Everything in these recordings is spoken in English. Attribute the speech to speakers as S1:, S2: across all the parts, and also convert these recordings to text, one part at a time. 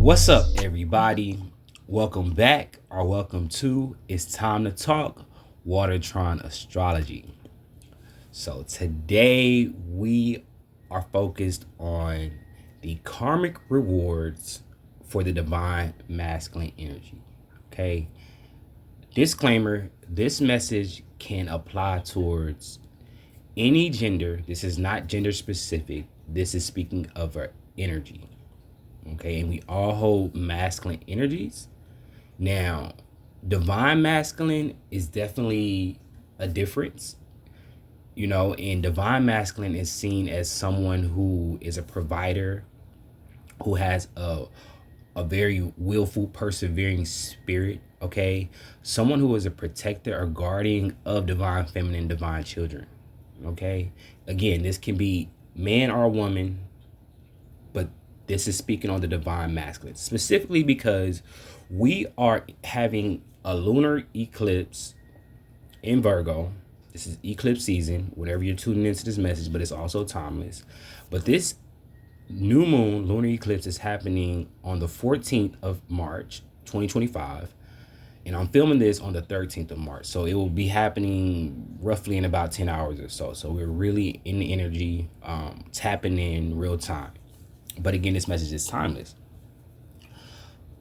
S1: What's up, everybody? Welcome back, or welcome to It's Time to Talk Watertron Astrology. So, today we are focused on the karmic rewards for the divine masculine energy. Okay, disclaimer, this message can apply towards any gender. This is not gender specific, this is speaking of our energy. Okay, and we all hold masculine energies. Now, divine masculine is definitely a difference, and divine masculine is seen as someone who is a provider, who has a very willful, persevering spirit, okay? Someone who is a protector or guardian of divine feminine, divine children, okay? Again, this can be man or woman, but this is speaking on the divine masculine, specifically because we are having a lunar eclipse in Virgo. This is eclipse season, whenever you're tuning into this message, but it's also timeless. But this new moon lunar eclipse is happening on the 14th of March, 2025. And I'm filming this on the 13th of March. So it will be happening roughly in about 10 hours or so. So we're really in the energy, tapping in real time. But again, this message is timeless.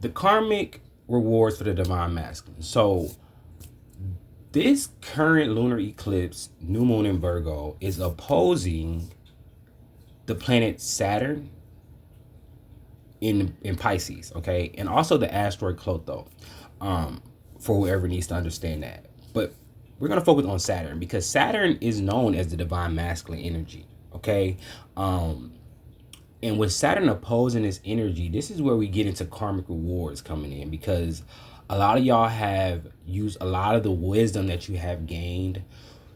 S1: The karmic rewards for the divine masculine. So this current lunar eclipse, new moon in Virgo, is opposing the planet Saturn in Pisces, okay? And also the asteroid Clotho, for whoever needs to understand that. But we're going to focus on Saturn because Saturn is known as the divine masculine energy, okay? And with Saturn opposing this energy, this is where we get into karmic rewards coming in, because a lot of y'all have used a lot of the wisdom that you have gained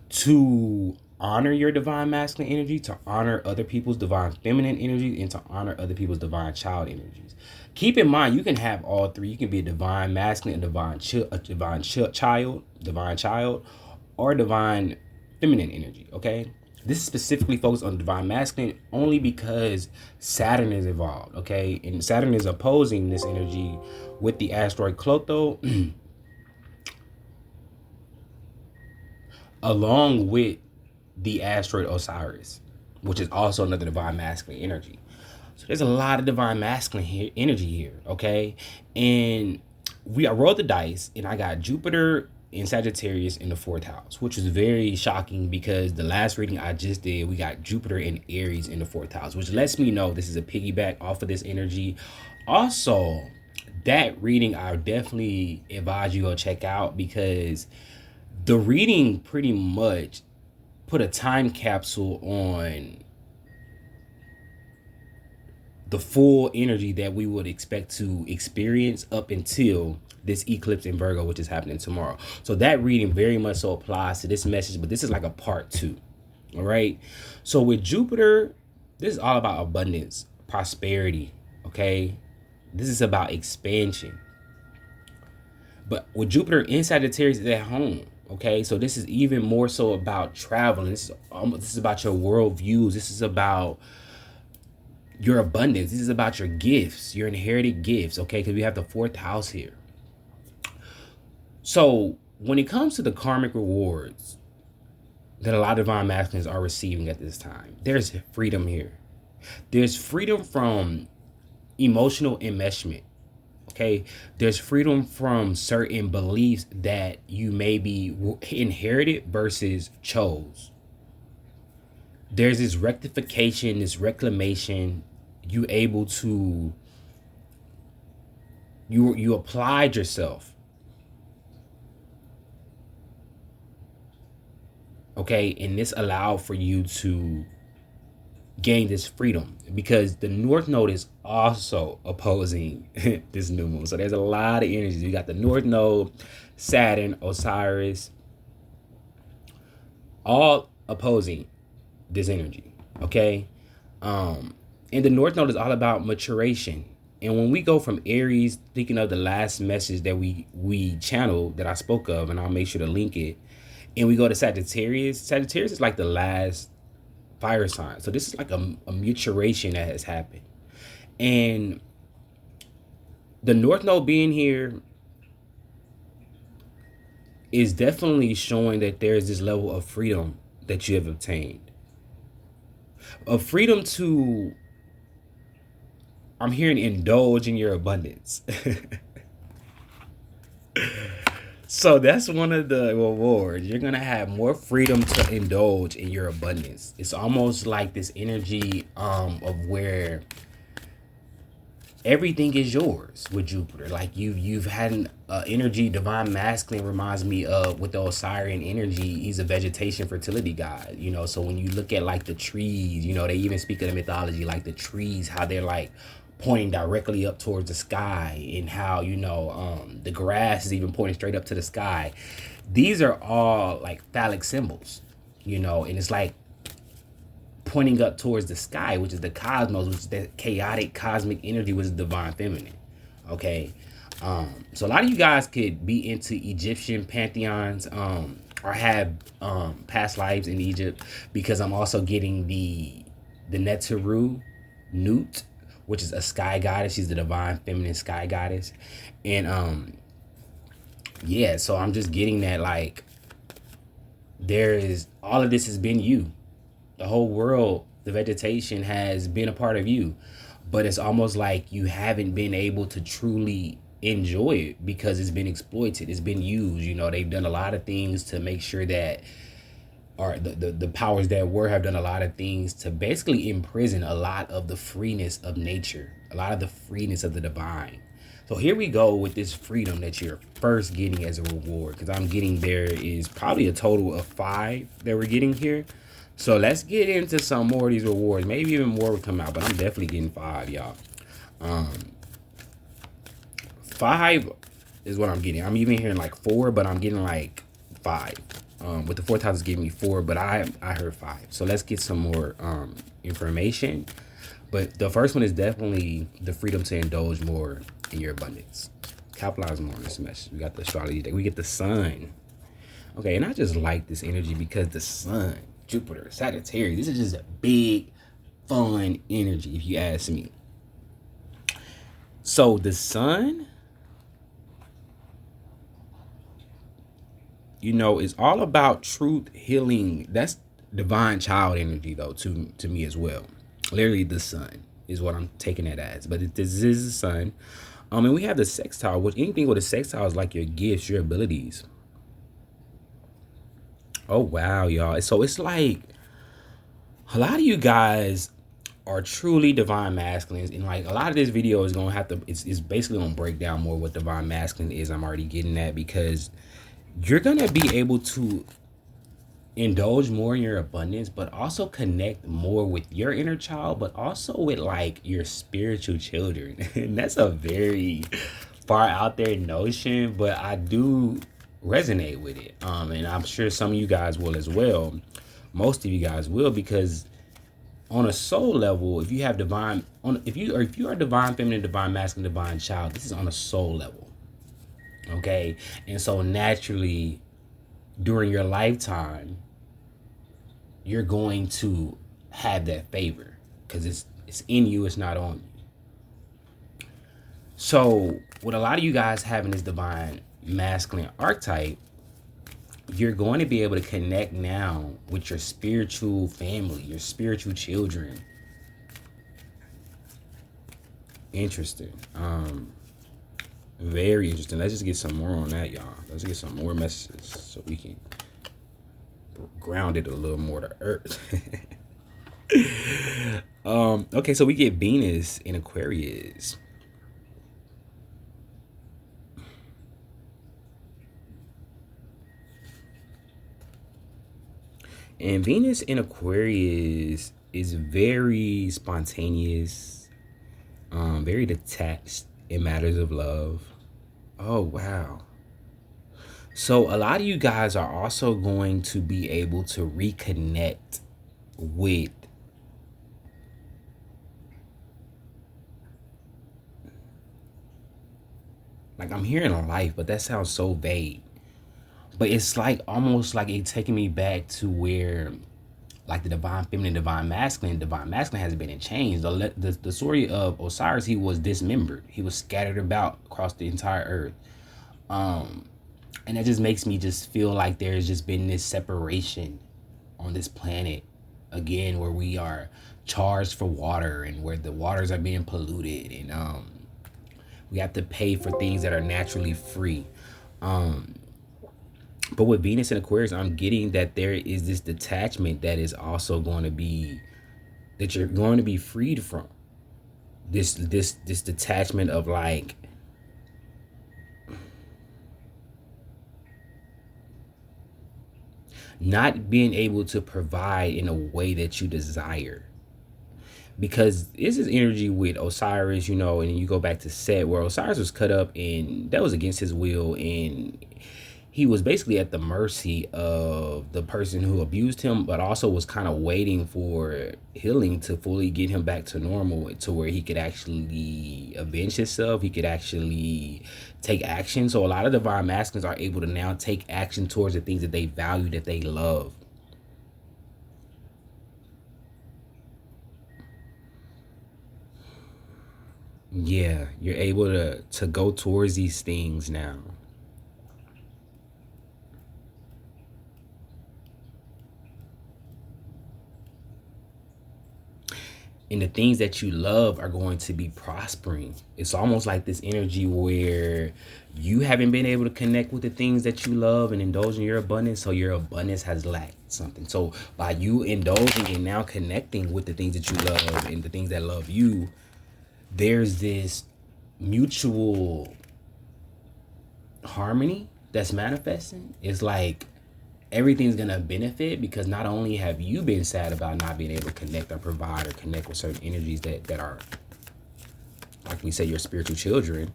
S1: to honor your divine masculine energy, to honor other people's divine feminine energy, and to honor other people's divine child energies. Keep in mind, you can have all three. You can be a divine masculine, a divine child, or divine feminine energy, okay? This is specifically focused on divine masculine only because Saturn is involved, okay? And Saturn is opposing this energy with the asteroid Clotho, along with the asteroid Osiris, which is also another divine masculine energy. So there's a lot of divine masculine energy here, okay? And I rolled the dice, and I got Jupiter in Sagittarius in the 4th house, which was very shocking because the last reading I just did, we got Jupiter in Aries in the 4th house, which lets me know this is a piggyback off of this energy. Also, that reading I definitely advise you go check out, because the reading pretty much put a time capsule on the full energy that we would expect to experience up until this eclipse in Virgo, which is happening tomorrow. So that reading very much so applies to this message, but this is like a part 2. All right. So with Jupiter, this is all about abundance, prosperity. Okay. This is about expansion. But with Jupiter in Sagittarius, is at home. Okay. So this is even more so about traveling. This is about your worldviews. This is about your abundance. This is about your gifts, your inherited gifts. Okay. Because we have the 4th house here. So when it comes to the karmic rewards that a lot of divine masculines are receiving at this time, there's freedom here. There's freedom from emotional enmeshment, okay? There's freedom from certain beliefs that you maybe inherited versus chose. There's this rectification, this reclamation. You applied yourself. Okay, and this allowed for you to gain this freedom, because the North Node is also opposing this new moon. So there's a lot of energies. You got the North Node, Saturn, Osiris, all opposing this energy. Okay, and the North Node is all about maturation. And when we go from Aries, thinking of the last message that we channeled that I spoke of, and I'll make sure to link it, and we go to Sagittarius. Sagittarius is like the last fire sign. So this is like a maturation that has happened. And the North Node being here is definitely showing that there is this level of freedom that you have obtained. Of freedom to, I'm hearing, indulge in your abundance. So that's one of the rewards. You're gonna have more freedom to indulge in your abundance. It's almost like this energy of where everything is yours with Jupiter. Like you've had an energy. Divine masculine reminds me of, with the Osirian energy, he's a vegetation fertility god, you know. So when you look at like the trees, you know, they even speak of the mythology, like the trees, how they're like pointing directly up towards the sky, and how, you know, the grass is even pointing straight up to the sky. These are all like phallic symbols, you know, and it's like pointing up towards the sky, which is the cosmos, which is that chaotic cosmic energy, which is divine feminine. Okay. So a lot of you guys could be into Egyptian pantheons, or have past lives in Egypt, because I'm also getting the Neteru Nut, which is a sky goddess. She's the divine feminine sky goddess. And yeah, so I'm just getting that, like, there is, all of this has been you. The whole world, the vegetation has been a part of you, but it's almost like you haven't been able to truly enjoy it because it's been exploited. It's been used. You know, they've done a lot of things to make sure that, or the powers that were have done a lot of things to basically imprison a lot of the freeness of nature, a lot of the freeness of the divine. So here we go with this freedom that you're first getting as a reward, because I'm getting, there is probably a total of 5 that we're getting here. So let's get into some more of these rewards. Maybe even more will come out, but I'm definitely getting 5, y'all. 5 is what I'm getting. I'm even hearing like 4, but I'm getting like 5. With the 4th house is giving me 4, but I heard 5. So let's get some more information. But the first one is definitely the freedom to indulge more in your abundance. Capitalize more on this message. We got the astrology deck. We get the sun. Okay, and I just like this energy because the sun, Jupiter, Sagittarius, this is just a big, fun energy, if you ask me. So the sun, you know, is all about truth, healing. That's divine child energy, though, to me as well. Literally, the sun is what I'm taking it as. But this is the sun. And we have the sextile, which anything with a sextile is like your gifts, your abilities. Oh, wow, y'all. So it's like a lot of you guys are truly divine masculines. And like a lot of this video is going to have to, it's basically going to break down more what divine masculine is. I'm already getting that, because you're going to be able to indulge more in your abundance, but also connect more with your inner child, but also with like your spiritual children. And that's a very far out there notion, but I do resonate with it. And I'm sure some of you guys will as well. Most of you guys will, because on a soul level, if you have divine, if you are divine feminine, divine masculine, divine child, this is on a soul level. Okay? And so naturally, during your lifetime, you're going to have that favor, because it's in you, it's not on you. So with a lot of you guys having this divine masculine archetype, you're going to be able to connect now with your spiritual family, your spiritual children. Interesting. Very interesting. Let's just get some more on that, y'all. Let's get some more messages so we can ground it a little more to earth. Okay, so we get Venus in Aquarius. And Venus in Aquarius is very spontaneous, very detached in matters of love. Oh, wow. So a lot of you guys are also going to be able to reconnect with like, I'm hearing a life, but that sounds so vague. But it's like almost like it taking me back to where like the divine feminine, divine masculine. Divine masculine has been in chains. The story of Osiris, he was dismembered. He was scattered about across the entire earth. And that just makes me just feel like there's just been this separation on this planet again, where we are charged for water and where the waters are being polluted, and we have to pay for things that are naturally free. But with Venus and Aquarius, I'm getting that there is this detachment that is also going to be, that you're going to be freed from. This detachment of like, not being able to provide in a way that you desire. Because this is energy with Osiris, you know, and you go back to Set, where Osiris was cut up and that was against his will, and he was basically at the mercy of the person who abused him, but also was kind of waiting for healing to fully get him back to normal, to where he could actually avenge himself. He could actually take action. So a lot of divine masculines are able to now take action towards the things that they value, that they love. Yeah, you're able to go towards these things now. And the things that you love are going to be prospering. It's almost like this energy where you haven't been able to connect with the things that you love and indulge in your abundance, so your abundance has lacked something. So by you indulging and now connecting with the things that you love and the things that love you, there's this mutual harmony that's manifesting. It's like everything's gonna benefit, because not only have you been sad about not being able to connect or provide or connect with certain energies that are, like we say, your spiritual children.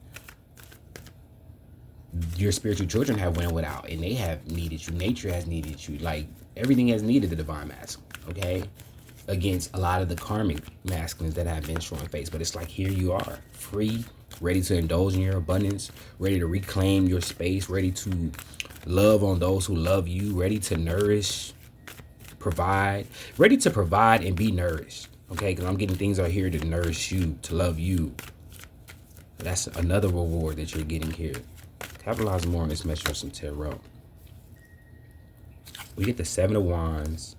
S1: Your spiritual children have went without, and they have needed you. Nature has needed you. Like, everything has needed the divine masculine, okay? Against a lot of the karmic masculines that have been showing face. But it's like, here you are, free, ready to indulge in your abundance, ready to reclaim your space, ready to love on those who love you, ready to nourish, provide, ready to provide and be nourished, okay? Because I'm getting things out here to nourish you, to love you. That's another reward that you're getting here. Capitalize more on this message with some tarot. We get the Seven of Wands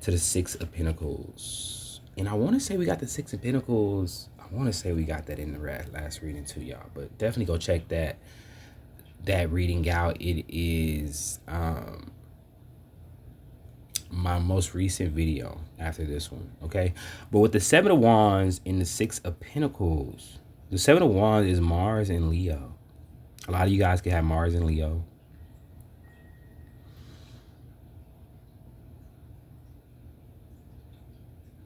S1: to the Six of Pentacles. And I want to say we got the Six of Pentacles. I want to say we got that in the last reading too, y'all. But definitely go check that reading out. It is my most recent video after this one, okay? But with the Seven of Wands and the Six of Pentacles, the Seven of Wands is Mars and Leo. A lot of you guys can have Mars and Leo.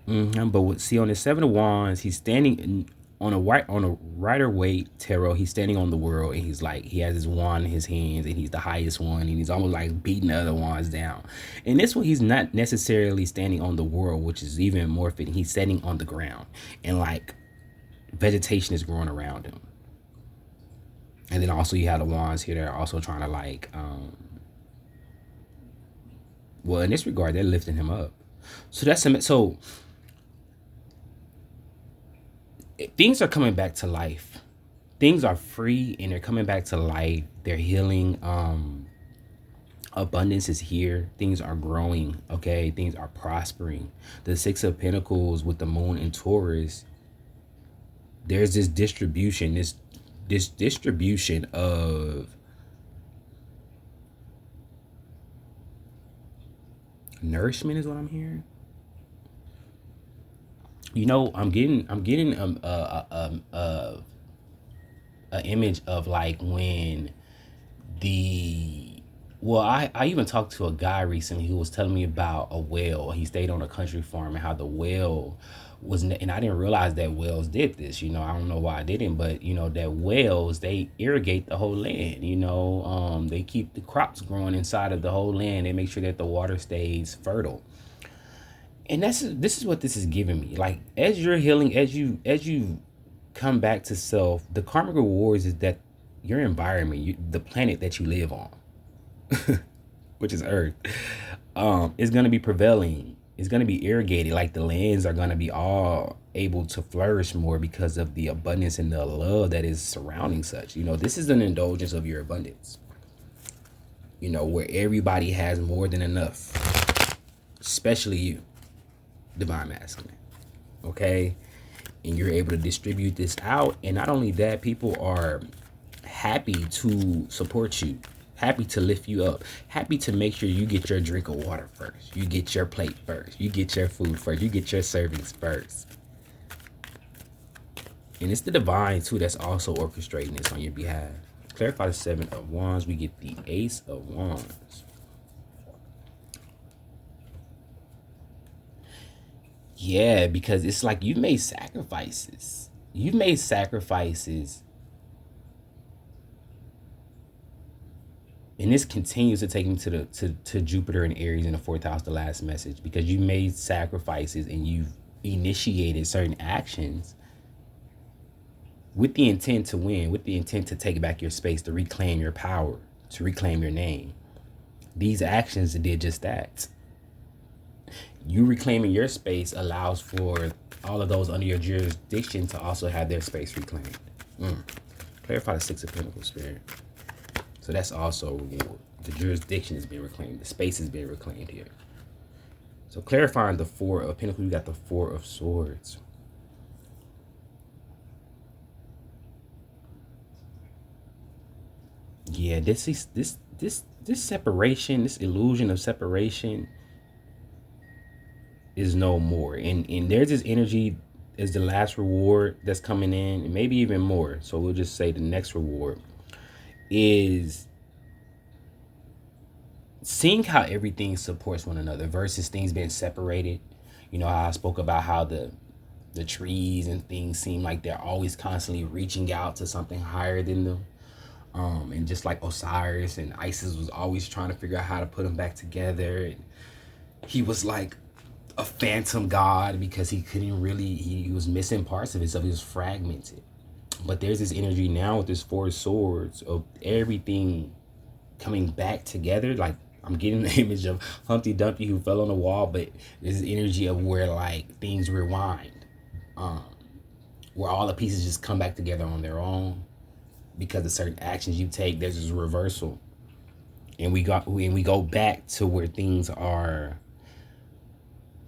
S1: But see, on the Seven of Wands, he's standing on a Rider-Waite tarot. He's standing on the world, and he's like, he has his wand in his hands, and he's the highest one, and he's almost like beating the other wands down. And this one, he's not necessarily standing on the world, which is even more fitting. He's standing on the ground, and like vegetation is growing around him. And then also you have the wands here that are also trying to like, well, in this regard, they're lifting him up. So that's so things are coming back to life. Things are free and they're coming back to life. They're healing. Abundance is here. Things are growing. Okay, things are prospering. The Six of Pentacles with the Moon in Taurus. There's this distribution. This distribution of nourishment is what I'm hearing. You know, I'm getting an image of like when I even talked to a guy recently who was telling me about a whale. He stayed on a country farm and how the whale was, and I didn't realize that whales did this. You know, I don't know why I didn't, but you know that whales, they irrigate the whole land. You know, they keep the crops growing inside of the whole land. They make sure that the water stays fertile. And this is what this is giving me. Like, as you're healing, as you come back to self, the karmic rewards is that your environment, the planet that you live on, which is Earth, It's going to be prevailing. It's going to be irrigated. Like the lands are going to be all able to flourish more because of the abundance and the love that is surrounding such. You know, this is an indulgence of your abundance. You know, where everybody has more than enough, especially you, divine masculine. Okay? And you're able to distribute this out. And not only that, people are happy to support you, happy to lift you up, happy to make sure you get your drink of water first, you get your plate first, you get your food first, you get your servings first. And it's the divine too that's also orchestrating this on your behalf. Clarify the 7 of Wands. We get the Ace of Wands. Yeah, because it's like you've made sacrifices. You've made sacrifices. And this continues to take me to Jupiter and Aries in the 4th house, the last message, because you made sacrifices and you've initiated certain actions with the intent to win, with the intent to take back your space, to reclaim your power, to reclaim your name. These actions did just that. You reclaiming your space allows for all of those under your jurisdiction to also have their space reclaimed. Clarify the 6 of Pentacles, Spirit. So that's also a reward. The jurisdiction is being reclaimed. The space is being reclaimed here. So clarifying the 4 of Pentacles, we got the 4 of Swords. Yeah, this separation, this illusion of separation is no more. And there's this energy as the last reward that's coming in, and maybe even more. So we'll just say the next reward is seeing how everything supports one another versus things being separated. You know how I spoke about how the trees and things seem like they're always constantly reaching out to something higher than them. And just like Osiris and Isis was always trying to figure out how to put them back together. And he was like a phantom god because he couldn't really, he was missing parts of it, so he was fragmented. But there's this energy now with this 4 of Swords of everything coming back together. Like I'm getting the image of Humpty Dumpty who fell on the wall, but there's this energy of where like things rewind, where all the pieces just come back together on their own because of certain actions you take. There's this reversal, and we go back to where things are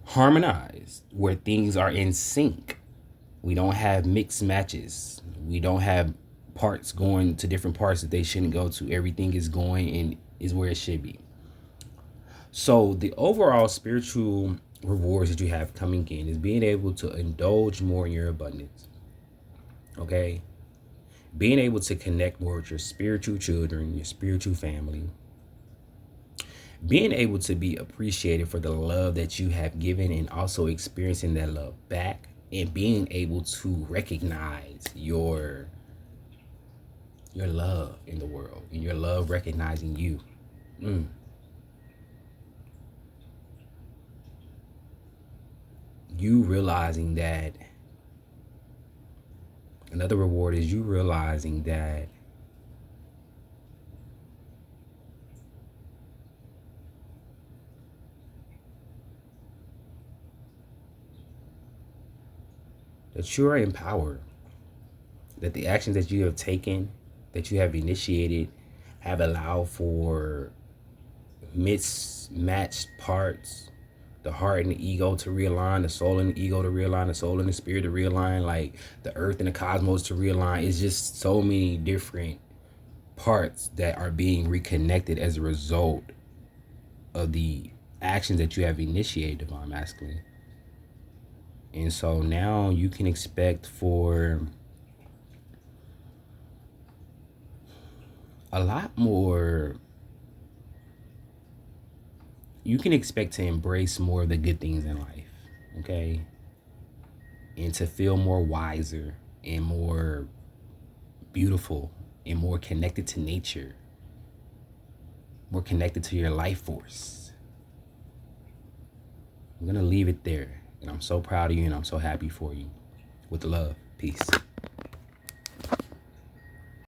S1: harmonized, where things are in sync. We don't have mixed matches. We don't have parts going to different parts that they shouldn't go to. Everything is going and is where it should be. So the overall spiritual rewards that you have coming in is being able to indulge more in your abundance. Okay? Being able to connect more with your spiritual children, your spiritual family. Being able to be appreciated for the love that you have given and also experiencing that love back. And being able to recognize your love in the world and your love recognizing you. You realizing that another reward is you realizing that you are empowered, that the actions that you have taken, that you have initiated, have allowed for mismatched parts, the heart and the ego to realign, the soul and the ego to realign, the soul and the spirit to realign, like the earth and the cosmos to realign. It's just so many different parts that are being reconnected as a result of the actions that you have initiated, divine masculine. And so now you can expect for a lot more. You can expect to embrace more of the good things in life, okay? And to feel more wiser and more beautiful and more connected to nature, more connected to your life force. I'm going to leave it there. And I'm so proud of you and I'm so happy for you. With love. Peace.